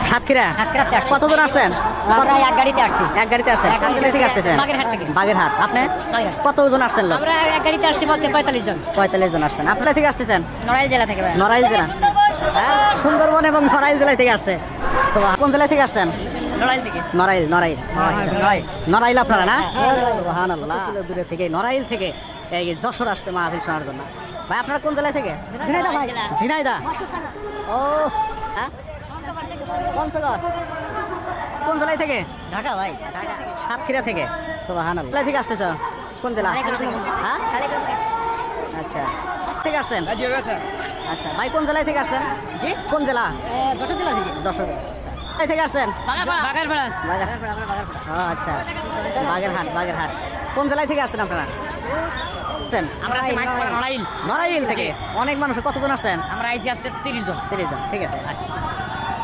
সাতক্ষীরা। কতজন আসছেন? এক গাড়িতে আসছি। এক গাড়িতে আসছেন? কোন জেলা থেকে আসতেছেন? বাগেরহাট থেকে। বাগেরহাট। আপনি কতজন আসছেন লোক? আমরা এক গাড়িতে আসছি বলতে 45 জন। 45 জন আসছেন। আপনারা থেকে আসতেছেন? নড়াইল জেলা থেকে। নড়াইল জেলা। সুন্দরবন এবং নড়াইল জেলা থেকে আসছে। কোন জেলা থেকে আসছেন? নড়াইল থেকে। নড়াইল। নড়াইল নড়াইল আপনারা না? সুবহানাল্লাহ। দূরে থেকে নড়াইল থেকে এই যশোর আসছে মাহফিল শোনার জন্য। ভাই আপনারা কোন জেলা থেকে? ঝিনাইদহ। ও হ্যাঁ, পঞ্চগড়। কোন জেলা থেকে? ঢাকা ভাই। সাতক্ষীরা থেকে। সুবহানাল্লাহ। জেলা থেকে আসতেছ? কোন জেলা? হ্যাঁ, আচ্ছা থেকে আসছেন? আচ্ছা ভাই কোন জেলা থেকে আসছেন? জি, কোন জেলা? যশোর জেলা থেকে। যশোর থেকে আসছেন? বাগেরপাড়া। আচ্ছা, বাগেরহাট। বাগেরহাট। কোন জেলায় থেকে আসছেন আপনারা? আমরা আছি নড়াইল। নড়াইল থেকে। অনেক মানুষ। কতজন আসছেন? আমরা আইছি আসছে 30 জন। 30 জন। ঠিক আছে।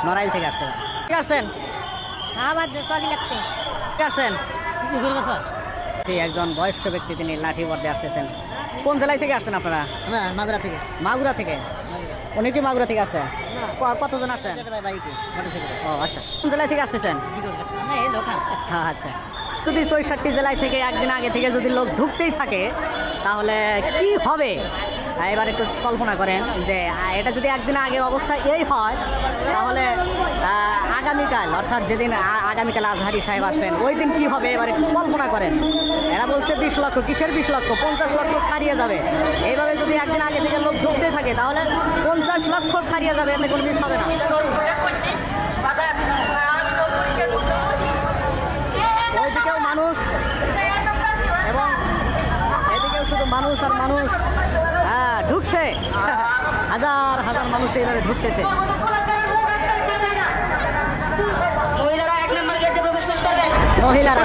নড়াইল থেকে আসছেন। ঠিক আসছেন? শাহবাদ চলি লাগতে। ঠিক আসছেন? ঠিক, একজন বয়স্ক ব্যক্তি, তিনি লাঠি বর্দে আসতেছেন। কোন জেলায় থেকে আসছেন আপনারা? আমরা মাগুরা থেকে। মাগুরা থেকে। উনি কি মাগুরা থেকে আসছেন? কতজন আসছেন? ও আচ্ছা। কোন জেলায় থেকে আসতেছেন? আচ্ছা। যদি ৬৬টি জেলায় থেকে একদিন আগে থেকে যদি লোক ঢুকতেই থাকে তাহলে কি হবে? এবার একটু কল্পনা করেন যে এটা যদি একদিন আগের অবস্থা এই হয় তাহলে আগামীকাল, অর্থাৎ যেদিন আগামীকাল আজহারি সাহেব আসবেন ওই দিন কি হবে এবার একটু কল্পনা করেন। এরা বলছে 20 লক্ষ। কিসের 20 লক্ষ? 50 লক্ষ ছাড়িয়ে যাবে। এইভাবে যদি একদিন আগে থেকে লোক ঢুকতে থাকে তাহলে 50 লক্ষ ছাড়িয়ে যাবে, এতে কোনো মিস হবে না। ওইদিকেও মানুষ এবং এদিকেও শুধু মানুষ আর মানুষ। হ্যাঁ, ঢুকছে। হাজার হাজার মানুষ এইভাবে ঢুকতেছে। মহিলারা মহিলারা